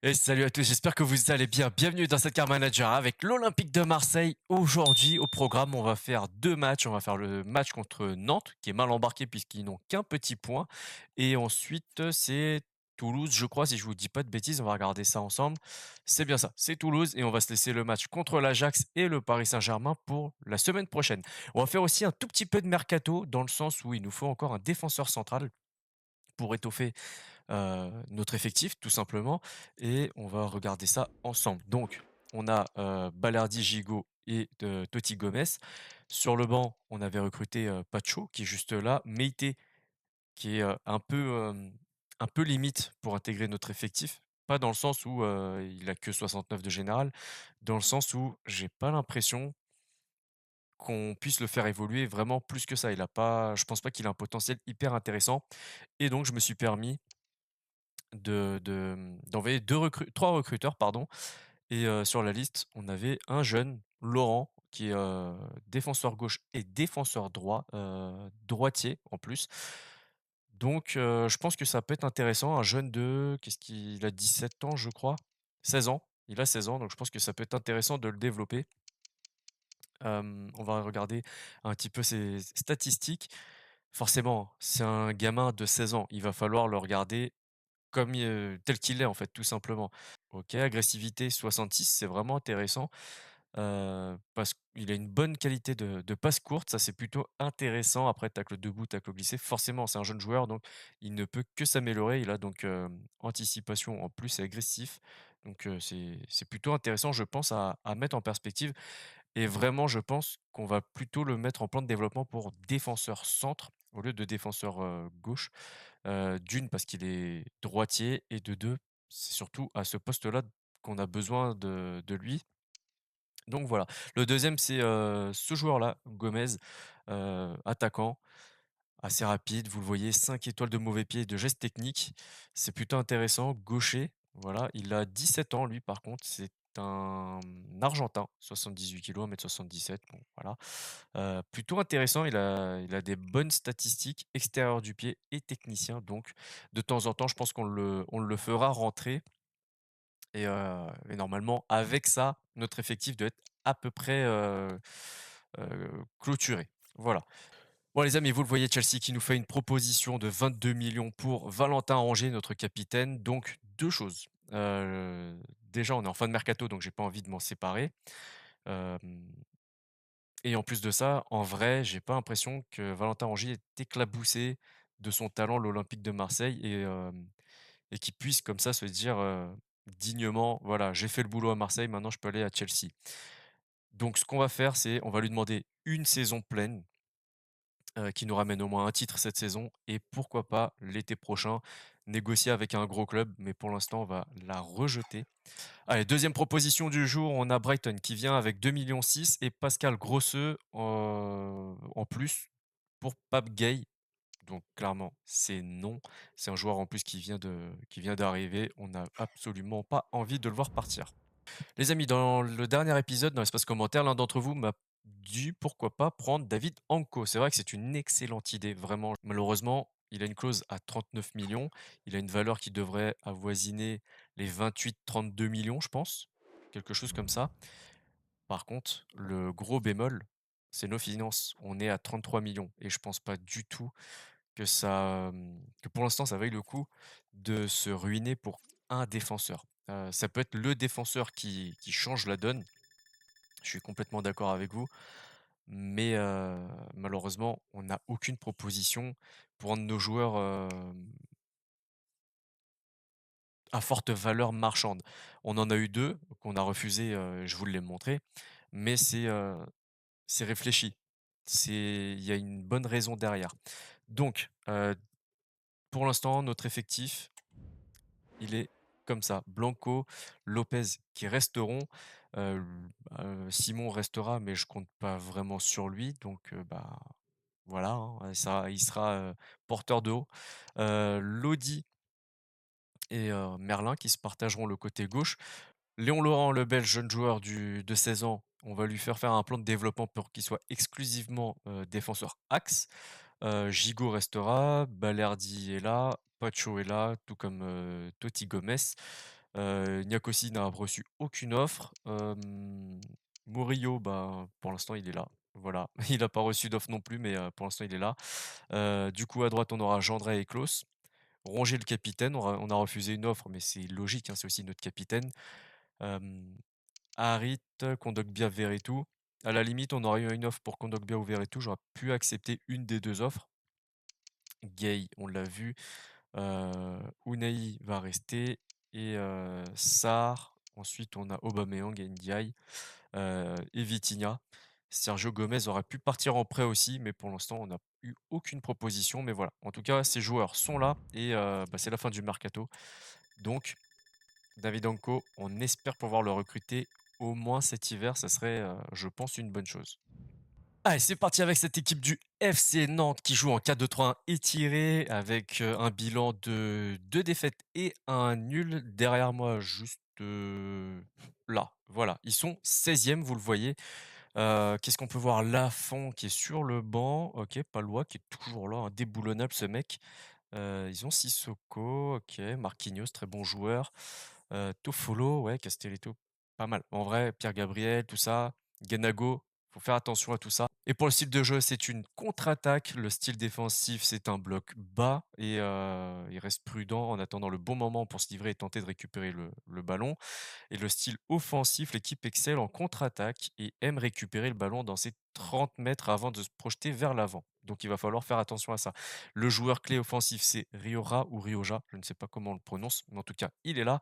Et salut à tous, j'espère que vous allez bien. Bienvenue dans cette Car Manager avec l'Olympique de Marseille. Aujourd'hui, au programme, on va faire deux matchs. On va faire le match contre Nantes, qui est mal embarqué puisqu'ils n'ont qu'un petit point. Et ensuite, c'est Toulouse, je crois, si je vous dis pas de bêtises. On va regarder ça ensemble. C'est bien ça, c'est Toulouse. Et on va se laisser le match contre l'Ajax et le Paris Saint-Germain pour la semaine prochaine. On va faire aussi un tout petit peu de mercato, dans le sens où il nous faut encore un défenseur central pour étoffer notre effectif tout simplement et on va regarder ça ensemble. Donc on a, Balerdi, Gigot et Totti Gomes. Sur le banc, on avait recruté, Pacho qui est juste là, Meïté qui est, un peu limite pour intégrer notre effectif. Pas dans le sens où, il a que 69 de général, dans le sens où j'ai pas l'impression qu'on puisse le faire évoluer vraiment plus que ça. Je pense pas qu'il a un potentiel hyper intéressant et donc je me suis permis d'envoyer 3 recruteurs, pardon. Et sur la liste, on avait un jeune, Laurent, qui est, défenseur gauche et défenseur droit, droitier en plus. Donc je pense que ça peut être intéressant, un jeune de qu'est-ce qu'il a 17 ans, je crois? 16 ans, il a 16 ans, donc je pense que ça peut être intéressant de le développer. On va regarder un petit peu ses statistiques. Forcément, c'est un gamin de 16 ans, il va falloir le regarder comme tel qu'il est, en fait, tout simplement. OK, agressivité 66, c'est vraiment intéressant, parce qu'il a une bonne qualité de passe courte, ça c'est plutôt intéressant. Après tacle debout, tacle glissé, forcément c'est un jeune joueur donc il ne peut que s'améliorer. Il a donc, anticipation en plus et agressif donc c'est plutôt intéressant je pense à mettre en perspective et vraiment je pense qu'on va plutôt le mettre en plan de développement pour défenseur centre au lieu de défenseur, gauche. D'une parce qu'il est droitier et de 2 c'est surtout à ce poste-là qu'on a besoin de lui. Donc voilà. Le deuxième c'est, ce joueur-là, Gomez, attaquant, assez rapide, vous le voyez, 5 étoiles de mauvais pied et de gestes techniques. C'est plutôt intéressant, gaucher, voilà. Il a 17 ans lui par contre, c'est un argentin, 78 kilogrammes, 1,77 m, bon voilà. Plutôt intéressant, il a des bonnes statistiques, extérieur du pied et technicien, donc de temps en temps, je pense qu'on le fera rentrer et normalement avec ça, notre effectif doit être à peu près, clôturé. Voilà. Bon les amis, vous le voyez, Chelsea qui nous fait une proposition de 22 millions pour Valentin Rongier, notre capitaine. Donc 2 choses, déjà on est en fin de mercato, donc j'ai pas envie de m'en séparer. Hem Et en plus de ça, en vrai, j'ai pas l'impression que Valentin Rongier est éclaboussé de son talent, l'Olympique de Marseille et qu'il puisse comme ça se dire, dignement: «Voilà, j'ai fait le boulot à Marseille, maintenant je peux aller à Chelsea». Donc ce qu'on va faire, c'est on va lui demander une saison pleine, qui nous ramène au moins un titre cette saison et pourquoi pas l'été prochain négocier avec un gros club, mais pour l'instant on va la rejeter. Allez, deuxième proposition du jour, on a Brighton qui vient avec 2,6 millions et Pascal Grosseux, en plus pour Pape Gueye. Donc clairement, c'est non. C'est un joueur en plus qui vient d'arriver. On n'a absolument pas envie de le voir partir. Les amis, dans le dernier épisode, dans l'espace commentaire, l'un d'entre vous m'a dit pourquoi pas prendre David Anko. C'est vrai que c'est une excellente idée, vraiment. Malheureusement, il a une clause à 39 millions. Il a une valeur qui devrait avoisiner les 28-32 millions, je pense. Quelque chose comme ça. Par contre, le gros bémol, c'est nos finances. On est à 33 millions et je pense pas du tout que pour l'instant ça vaille le coup de se ruiner pour un défenseur. Ça peut être le défenseur qui change la donne, je suis complètement d'accord avec vous, mais malheureusement, on n'a aucune proposition pour un de nos joueurs, à forte valeur marchande. On en a eu 2 qu'on a refusé, je vous l'ai montré, mais c'est réfléchi. Il y a une bonne raison derrière. Donc pour l'instant, notre effectif il est comme ça. Blanco, Lopez qui resteront, heu, Simon restera, mais je compte pas vraiment sur lui, donc bah, voilà, hein, ça il sera, porteur de haut. Lodi et Merlin qui se partageront le côté gauche. Léon Laurent, le belge, jeune joueur de 16 ans, on va lui faire un plan de développement pour qu'il soit exclusivement, défenseur axe. Gigot restera, Balerdi est là, Pacho est là, tout comme, Totti Gomes. Niakosi n'a reçu aucune offre. Murillo, bah, pour l'instant, il est là. Voilà, il n'a pas reçu d'offre non plus, mais pour l'instant, il est là. Du coup, à droite, on aura Jandré et Klose. Rongier, le capitaine, on a refusé une offre, mais c'est logique, hein, c'est aussi notre capitaine. Hem, Harit, Kondogbia, Verretou. À la limite, on aurait eu une offre pour Kondogbia ou Verretou, j'aurais pu accepter une des 2 offres. Gueye, on l'a vu. Unai va rester et Sarr. Ensuite, on a Aubameyang et Ndiaye, et Vitinha. Sergio Gomez aurait pu partir en prêt aussi, mais pour l'instant, on n'a eu aucune proposition. Mais voilà, en tout cas, ces joueurs sont là et bah, c'est la fin du mercato. Donc, David Anko, on espère pouvoir le recruter au moins cet hiver. Ça serait, je pense, une bonne chose. Allez, c'est parti avec cette équipe du FC Nantes qui joue en 4-2-3-1 étiré avec un bilan de 2 défaites et un nul. Derrière moi, juste là, voilà. Ils sont 16e, vous le voyez. Qu'est-ce qu'on peut voir? Lafont qui est sur le banc. Ok, Palois qui est toujours là, indéboulonnable ce mec. Ils ont Sissoko, ok. Marquinhos, très bon joueur. Toffolo, ouais, Castelletto, pas mal. En vrai, Pierre Gabriel, tout ça. Ganago, faut faire attention à tout ça. Et pour le style de jeu, c'est une contre-attaque. Le style défensif, c'est un bloc bas et il reste prudent en attendant le bon moment pour se livrer et tenter de récupérer le ballon. Et le style offensif, l'équipe excelle en contre-attaque et aime récupérer le ballon dans ses 30 mètres avant de se projeter vers l'avant. Donc il va falloir faire attention à ça. Le joueur clé offensif, c'est Riora ou Rioja, je ne sais pas comment on le prononce, mais en tout cas, il est là.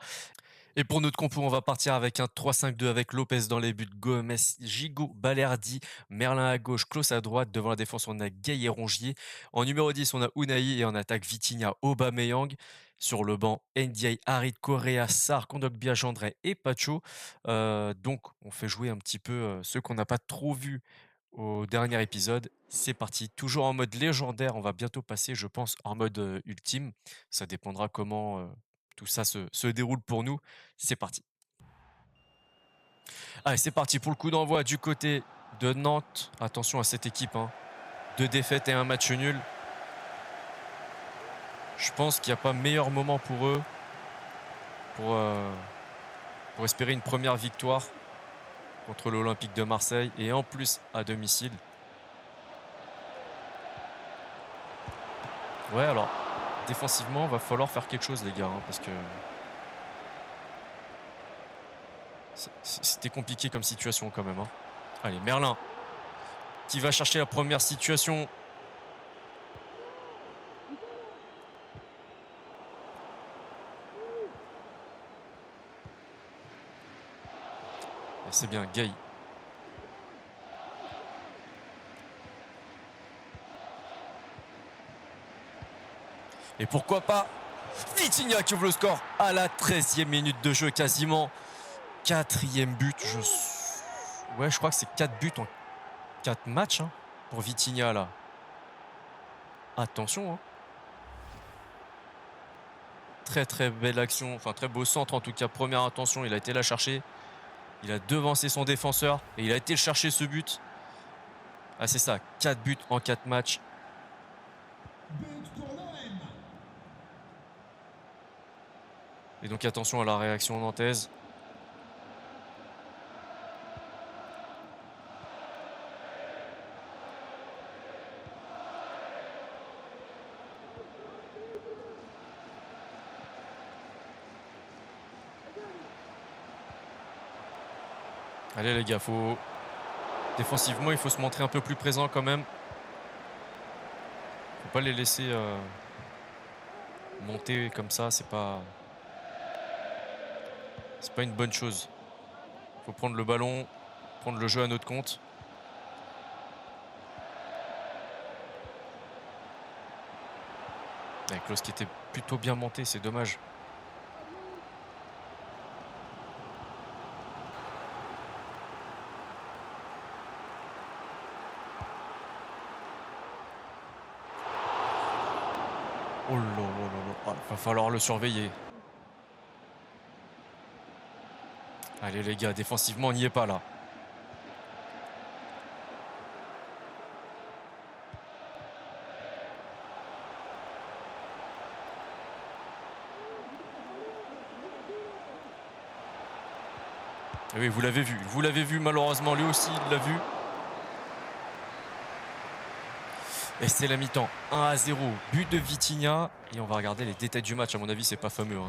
Et pour notre compo, on va partir avec un 3-5-2 avec Lopez dans les buts, Gomes, Gigot, Balerdi, Merlin à gauche, Klose à droite. Devant la défense, on a Gay et Rongier. En numéro 10, on a Unai et en attaque Vitinha, Aubameyang. Sur le banc, Ndiaye, Harit, Correa, Sarr, Kondogbia, Jandré et Pacho. Donc, on fait jouer un petit peu ceux qu'on n'a pas trop vus au dernier épisode. C'est parti, toujours en mode légendaire. On va bientôt passer, je pense, en mode ultime. Ça dépendra comment tout ça se déroule pour nous. C'est parti. Allez, c'est parti pour le coup d'envoi du côté de Nantes. Attention à cette équipe, hein. 2 défaites et un match nul. Je pense qu'il n'y a pas meilleur moment pour eux pour espérer une première victoire contre l'Olympique de Marseille et en plus à domicile. Ouais, alors défensivement, va falloir faire quelque chose, les gars, hein, parce que c'était compliqué comme situation quand même, hein. Allez, Merlin qui va chercher la première situation. Et c'est bien, Gay. Et pourquoi pas Vitinha qui ouvre le score à la 13e minute de jeu quasiment. 4e but. Ouais, je crois que c'est 4 buts en 4 matchs, hein, pour Vitinha là. Attention, hein. Très très belle action, enfin très beau centre en tout cas. Première intention, il a été la chercher. Il a devancé son défenseur et il a été le chercher ce but. Ah c'est ça, 4 buts en 4 matchs. Et donc attention à la réaction nantaise. Allez les gars, défensivement, il faut se montrer un peu plus présent quand même. Faut pas les laisser monter comme ça, c'est pas une bonne chose. Faut prendre le ballon, prendre le jeu à notre compte. Avec Klose qui était plutôt bien monté, c'est dommage. Oh là là là là. Ah, va falloir le surveiller. Allez les gars, défensivement, on n'y est pas là. Oui, vous l'avez vu malheureusement, lui aussi il l'a vu. Et c'est la mi-temps, 1-0, but de Vitinha. Et on va regarder les détails du match, à mon avis c'est pas fameux, hein.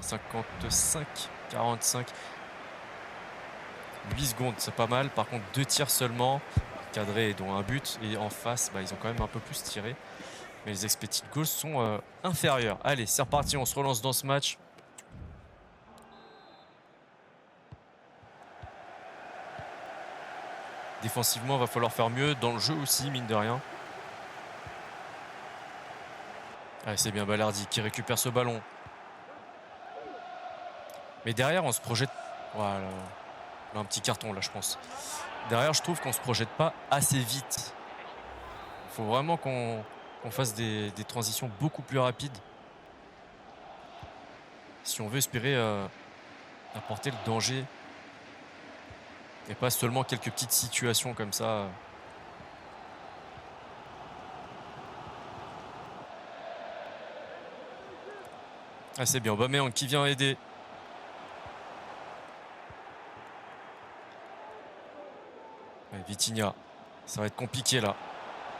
55-45, 8 secondes, c'est pas mal. Par contre 2 tirs seulement, cadrés dont un but. Et en face, ils ont quand même un peu plus tiré. Mais les expected goals sont inférieurs. Allez, c'est reparti, on se relance dans ce match. Défensivement, il va falloir faire mieux. Dans le jeu aussi, mine de rien. Allez, c'est bien Balardi qui récupère ce ballon. Mais derrière, on se projette... Voilà. Un petit carton, là, je pense. Derrière, je trouve qu'on se projette pas assez vite. Il faut vraiment qu'on fasse des transitions beaucoup plus rapides. Si on veut espérer apporter le danger. Et pas seulement quelques petites situations comme ça. Ah, c'est bien, Aubameyang qui vient aider. Ouais, Vitinha, ça va être compliqué là.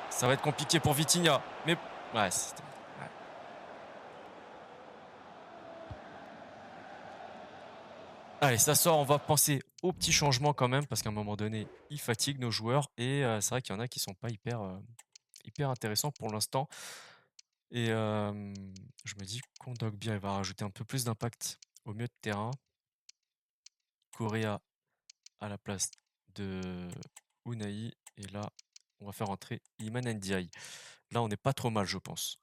Ça va être compliqué pour Vitinha. Mais ouais, c'était... Ouais. Allez, ça sort, on va penser aux petits changements quand même, parce qu'à un moment donné, ils fatiguent nos joueurs. Et c'est vrai qu'il y en a qui sont pas hyper intéressants pour l'instant. Et je me dis Kondogbia, il va rajouter un peu plus d'impact au milieu de terrain. Correa à la place de Unai. Et là, on va faire entrer Iman Ndiaye. Là, on n'est pas trop mal, je pense.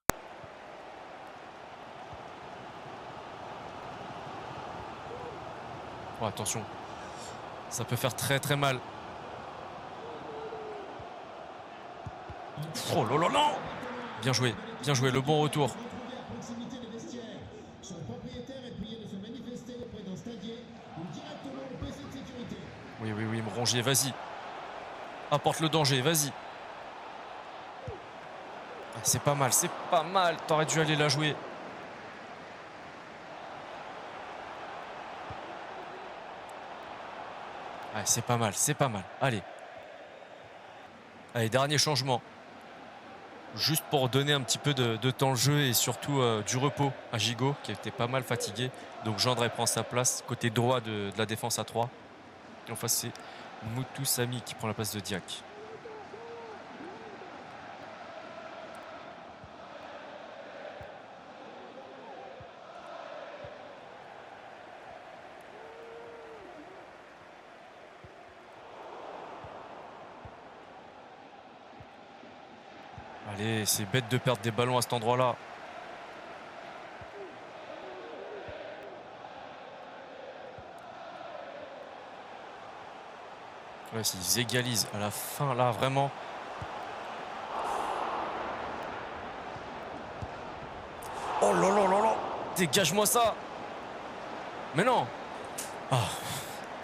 Oh, attention. Ça peut faire très très mal. Oh là là là! Bien joué, le bon retour. Oui, Rongier, vas-y. Apporte le danger, vas-y. Ah, c'est pas mal. T'aurais dû aller la jouer. Ah, c'est pas mal. Allez. Allez, dernier changement. Juste pour donner un petit peu de temps de jeu et surtout du repos à Gigot, qui était pas mal fatigué. Donc Gendre prend sa place, côté droit de la défense à 3. Et en face, c'est Moutou Sami qui prend la place de Diack. Allez, c'est bête de perdre des ballons à cet endroit-là. Ouais, s'ils égalisent à la fin, là, vraiment. Oh là là là là! Dégage-moi ça! Mais non! Ah,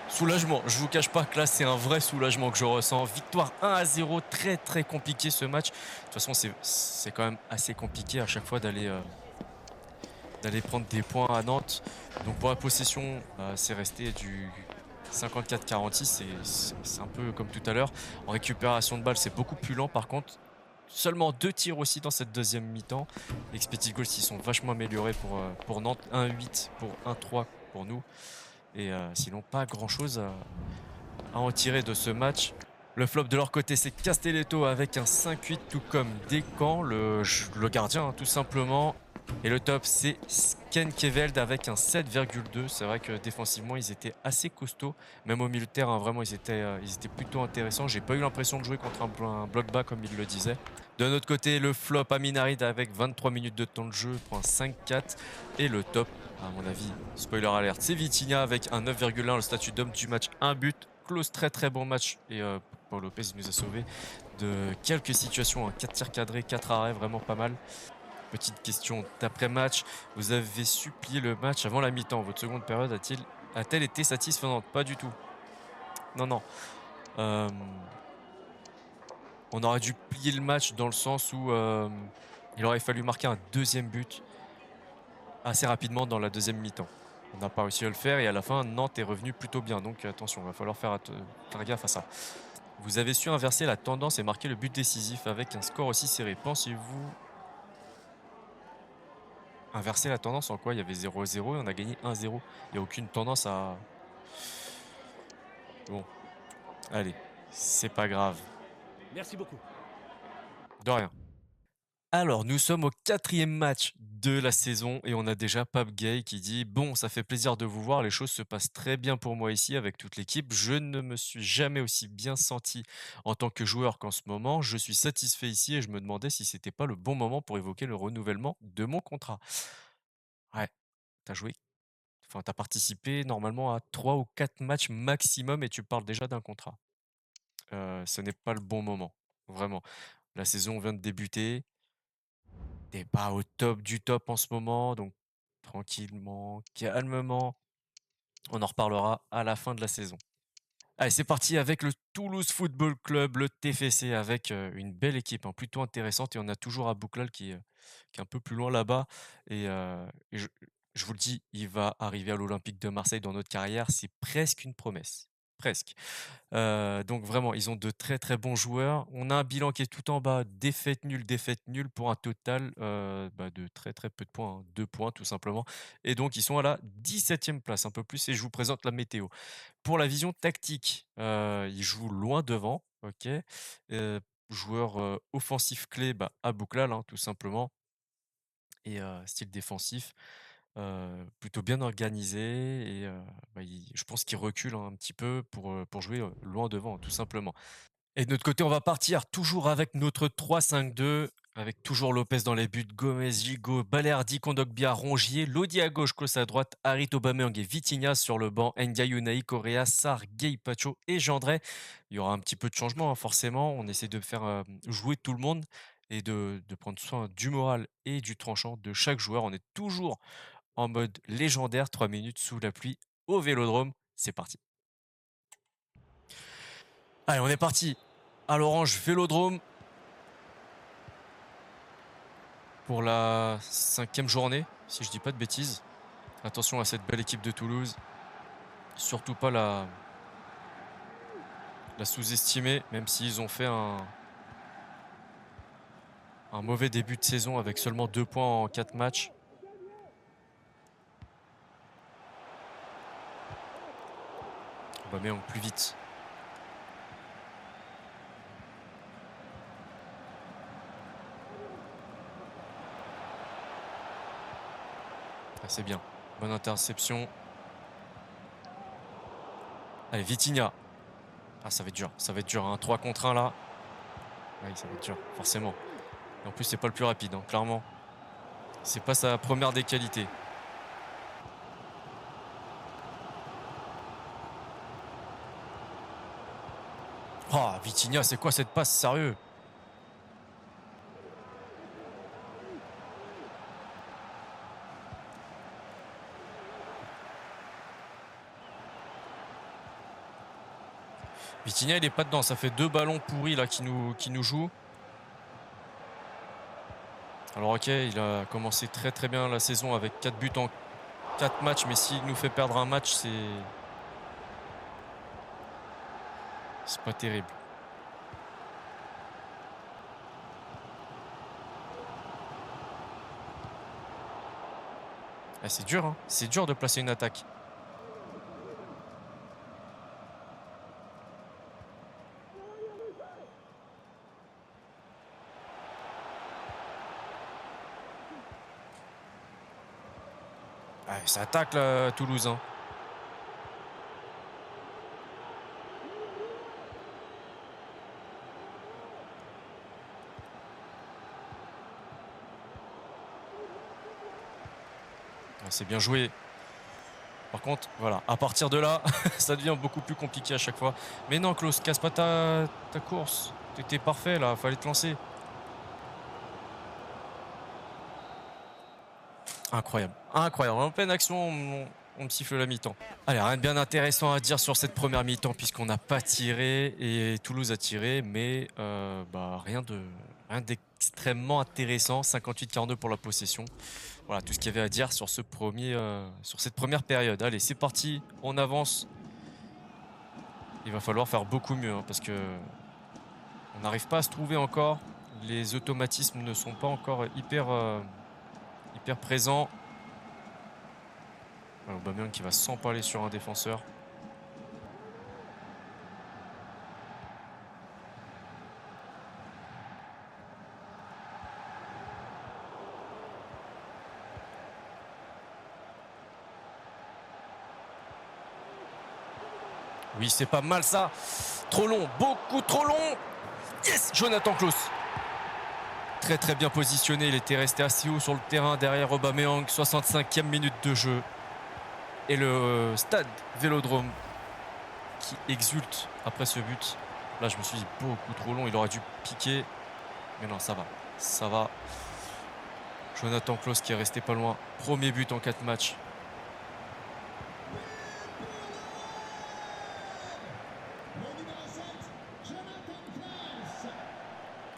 soulagement. Je vous cache pas que là, c'est un vrai soulagement que je ressens. Victoire 1-0, très très compliqué ce match. De toute façon, c'est quand même assez compliqué à chaque fois d'aller prendre des points à Nantes. Donc pour la possession, c'est resté du 54-46. C'est un peu comme tout à l'heure. En récupération de balles, c'est beaucoup plus lent par contre. Seulement 2 tirs aussi dans cette deuxième mi-temps. Les expected goals s'y sont vachement améliorés pour Nantes. 1-8 pour 1-3 pour nous. Et sinon, pas grand-chose à en tirer de ce match. Le flop de leur côté, c'est Castelletto avec un 5-8, tout comme Descamps, le gardien, tout simplement. Et le top, c'est Skenkeveld avec un 7,2. C'est vrai que défensivement, ils étaient assez costauds. Même au milieu de terrain, vraiment, ils étaient plutôt intéressants. J'ai pas eu l'impression de jouer contre un bloc bas, comme il le disait. De notre côté, le flop Aminarid avec 23 minutes de temps de jeu pour un 5-4. Et le top, à mon avis, spoiler alert, c'est Vitinha avec un 9,1, le statut d'homme du match, un but. Close, très très bon match. Et Paul Lopez nous a sauvé de quelques situations. 4 tirs cadrés, 4 arrêts, vraiment pas mal. Petite question d'après-match. Vous avez supplié le match avant la mi-temps. Votre seconde période a-t-elle été satisfaisante? Pas du tout. Non. On aurait dû plier le match dans le sens où il aurait fallu marquer un deuxième but assez rapidement dans la deuxième mi-temps. On n'a pas réussi à le faire et à la fin, Nantes est revenu plutôt bien. Donc attention, il va falloir faire gaffe à ça. Vous avez su inverser la tendance et marquer le but décisif avec un score aussi serré. Pensez-vous inverser la tendance en quoi? Il y avait 0-0 et on a gagné 1-0. Il y a aucune tendance à bon, allez, c'est pas grave. Merci beaucoup. De rien. Alors, nous sommes au 4e match de la saison et on a déjà Pape Gay qui dit: «Bon, ça fait plaisir de vous voir, les choses se passent très bien pour moi ici avec toute l'équipe. Je ne me suis jamais aussi bien senti en tant que joueur qu'en ce moment. Je suis satisfait ici et je me demandais si c'était pas le bon moment pour évoquer le renouvellement de mon contrat». Ouais, t'as joué enfin, tu participé normalement à 3 ou 4 matchs maximum et tu parles déjà d'un contrat. Ce n'est pas le bon moment, vraiment. La saison vient de débuter. T'es pas au top du top en ce moment, donc tranquillement, calmement, on en reparlera à la fin de la saison. Allez, c'est parti avec le Toulouse Football Club, le TFC, avec une belle équipe, hein, plutôt intéressante. Et on a toujours Abouklal qui est un peu plus loin là-bas. Et je vous le dis, il va arriver à l'Olympique de Marseille dans notre carrière. C'est presque une promesse. Presque. Donc vraiment, ils ont de très, très bons joueurs. On a un bilan qui est tout en bas, défaite nulle pour un total, de très, très peu de points, hein, 2 points tout simplement et donc ils sont à la 17e place, un peu plus et je vous présente la météo. Pour la vision tactique, ils jouent loin devant, OK. Joueur, offensif clé, Abouklal, hein, tout simplement et style défensif, plutôt bien organisé et il je pense qu'il recule un petit peu pour jouer, loin devant, tout simplement. Et de notre côté, on va partir toujours avec notre 3-5-2, avec toujours Lopez dans les buts, Gomez, Gigot, Balerdi, Kondogbia, Rongier, Lodi à gauche, Klose à droite, Harit Aubameyang et Vitinha sur le banc, Ndiaye, Unai, Correa, Sarr, Gueye, Pacho et Gendré. Il y aura un petit peu de changement, hein, forcément. On essaie de faire jouer tout le monde et de prendre soin du moral et du tranchant de chaque joueur. On est toujours en mode légendaire, 3 minutes sous la pluie au Vélodrome. C'est parti. Allez, on est parti à l'Orange Vélodrome pour la 5e journée, si je dis pas de bêtises. Attention à cette belle équipe de Toulouse. Surtout pas la sous-estimer, même s'ils ont fait un mauvais début de saison avec seulement 2 points en 4 matchs. Aubameyang plus vite. Ah, c'est bien. Bonne interception. Allez, Vitinha. Ah, ça va être dur. Ça va être dur. Un 3 contre 1 là. Oui, ça va être dur, forcément. Et en plus, c'est pas le plus rapide, hein, clairement. C'est pas sa première des qualités. Oh, Vitinha, c'est quoi cette passe, sérieux? Vitinha, il est pas dedans. Ça fait 2 ballons pourris là qui nous jouent. Alors OK, il a commencé très, très bien la saison avec 4 buts en 4 matchs, mais s'il nous fait perdre un match, c'est pas terrible. Ah, c'est dur, hein. C'est dur de placer une attaque. Ah, ça attaque là, Toulouse, hein. Ah, c'est bien joué. Par contre, voilà, à partir de là, ça devient beaucoup plus compliqué à chaque fois. Mais non, Klaus, casse pas ta course. T'étais parfait là, fallait te lancer. Incroyable, incroyable. En pleine action, on me siffle la mi-temps. Allez, rien de bien intéressant à dire sur cette première mi-temps puisqu'on n'a pas tiré et Toulouse a tiré, mais rien extrêmement intéressant, 58-42 pour la possession. Voilà tout ce qu'il y avait à dire sur sur cette première période. Allez, c'est parti, on avance. Il va falloir faire beaucoup mieux, hein, parce que on n'arrive pas à se trouver encore. Les automatismes ne sont pas encore hyper présents. Voilà, Aubameyang qui va s'empaler sur un défenseur. Oui, c'est pas mal ça. Trop long, beaucoup trop long. Yes, Jonathan Klaus. Très très bien positionné, il était resté assez haut sur le terrain derrière Aubameyang, 65e minute de jeu. Et le stade Vélodrome qui exulte après ce but. Là, je me suis dit beaucoup trop long, il aurait dû piquer. Mais non, ça va, ça va. Jonathan Klaus qui est resté pas loin. Premier but en 4 matchs.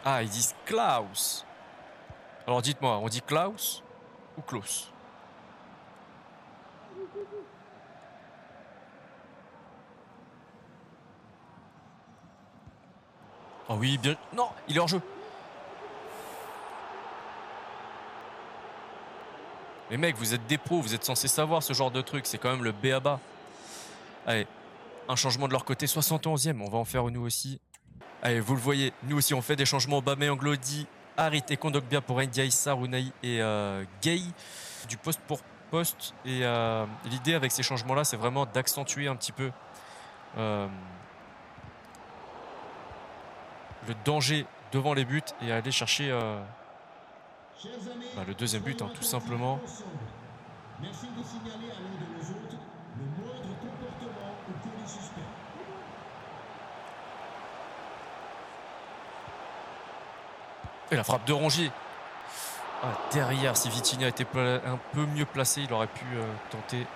Ah, ils disent Klaus. Alors dites-moi, on dit Klaus ou Klaus? Oh oui, bien. Non, il est hors jeu. Les mecs, vous êtes des pros, vous êtes censés savoir ce genre de truc. C'est quand même le b.a-ba. Allez, un changement de leur côté, 71e. On va en faire nous aussi. Allez, vous le voyez, nous aussi on fait des changements. Aubameyang, Lodi, Harit et Kondogbia pour Ndiaye, Sarunaï et Gay, du poste pour poste. Et l'idée avec ces changements-là, c'est vraiment d'accentuer un petit peu euh, le danger devant les buts et aller chercher le deuxième but, hein, tout simplement. Merci de signaler à l'un de nos hôtes le moindre comportement ou colis suspect. Et la frappe de Rongier. Ah, derrière, si Vitinha était un peu mieux placé, il aurait pu tenter.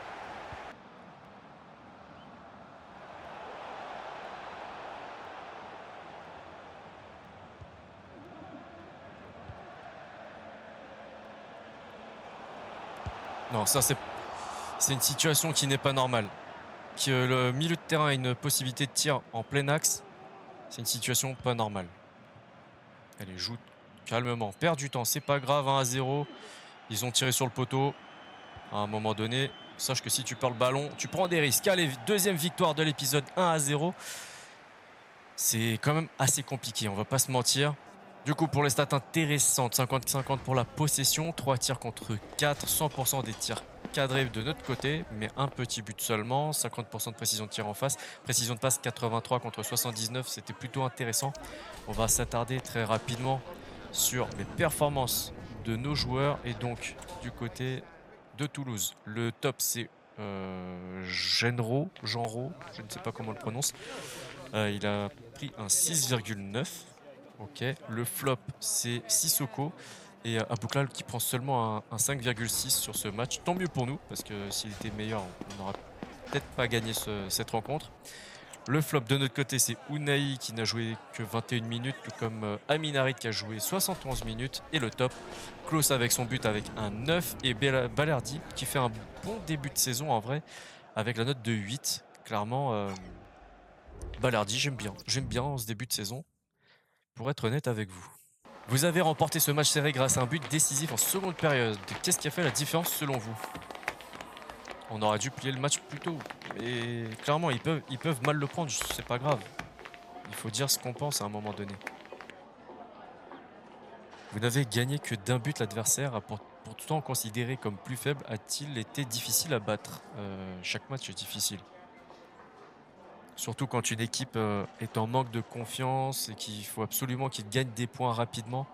Non, ça c'est une situation qui n'est pas normale. Que le milieu de terrain ait une possibilité de tir en plein axe, c'est une situation pas normale. Allez, joue calmement, perd du temps, c'est pas grave, 1-0. Ils ont tiré sur le poteau. À un moment donné, sache que si tu perds le ballon, tu prends des risques. Allez, deuxième victoire de l'épisode, 1-0. C'est quand même assez compliqué, on va pas se mentir. Du coup, pour les stats intéressantes, 50-50 pour la possession, 3 tirs contre 4, 100% des tirs cadrés de notre côté, mais un petit but seulement, 50% de précision de tir en face, précision de passe 83 contre 79, c'était plutôt intéressant. On va s'attarder très rapidement sur les performances de nos joueurs et donc du côté de Toulouse. Le top, c'est Genro, je ne sais pas comment on le prononce. Il a pris un 6,9. Ok. Le flop, c'est Sissoko. Et Aboukhlal qui prend seulement un 5,6 sur ce match. Tant mieux pour nous, parce que s'il était meilleur, on n'aurait peut-être pas gagné cette rencontre. Le flop de notre côté, c'est Unai qui n'a joué que 21 minutes, tout comme Amin Harit qui a joué 71 minutes. Et le top, Klaus avec son but avec un 9 et Balerdi qui fait un bon début de saison en vrai, avec la note de 8. Clairement, Balerdi, j'aime bien. J'aime bien en ce début de saison, pour être honnête avec vous. Vous avez remporté ce match serré grâce à un but décisif en seconde période. Qu'est-ce qui a fait la différence selon vous? On aurait dû plier le match plus tôt. Et clairement, ils peuvent mal le prendre, c'est pas grave. Il faut dire ce qu'on pense à un moment donné. Vous n'avez gagné que d'un but, l'adversaire a pourtant considéré comme plus faible. A-t-il été difficile à battre? Chaque match est difficile. Surtout quand une équipe est en manque de confiance et qu'il faut absolument qu'il gagne des points rapidement.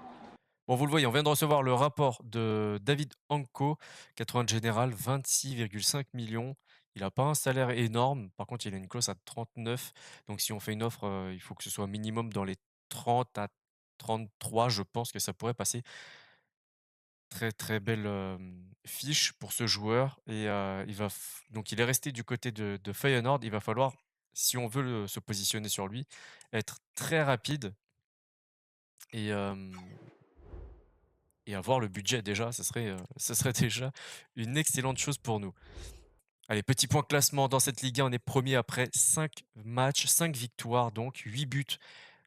Bon, vous le voyez, on vient de recevoir le rapport de David Anko, 80 de général, 26,5 millions. Il n'a pas un salaire énorme, par contre il a une clause à 39. Donc si on fait une offre, il faut que ce soit minimum dans les 30 à 33, je pense que ça pourrait passer. Très très belle fiche pour ce joueur. Et donc il est resté du côté de Feyenoord. Il va falloir, si on veut se positionner sur lui, être très rapide et et avoir le budget déjà, ce serait déjà une excellente chose pour nous. Allez, petit point classement dans cette Ligue 1, on est premier après 5 matchs, 5 victoires donc 8 buts,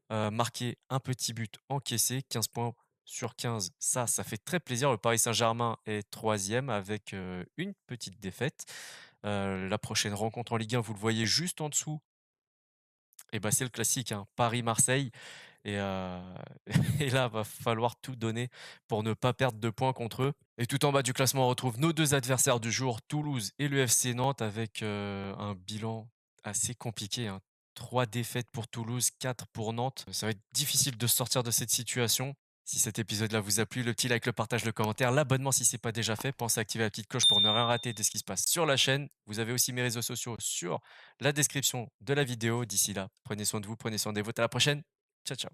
marqués, 1 petit but encaissé, 15 points sur 15. Ça fait très plaisir. Le Paris Saint-Germain est troisième avec, une petite défaite. La prochaine rencontre en Ligue 1, vous le voyez juste en dessous, et bah, c'est le classique, hein, Paris-Marseille. Et et là, va falloir tout donner pour ne pas perdre de points contre eux. Et tout en bas du classement, on retrouve nos 2 adversaires du jour, Toulouse et le FC Nantes avec, un bilan assez compliqué, hein. 3 défaites pour Toulouse, 4 pour Nantes. Ça va être difficile de sortir de cette situation. Si cet épisode-là vous a plu, le petit like, le partage, le commentaire, l'abonnement si c'est pas déjà fait. Pensez à activer la petite cloche pour ne rien rater de ce qui se passe sur la chaîne. Vous avez aussi mes réseaux sociaux sur la description de la vidéo. D'ici là, prenez soin de vous, prenez soin des vôtres. À la prochaine. Ciao, ciao.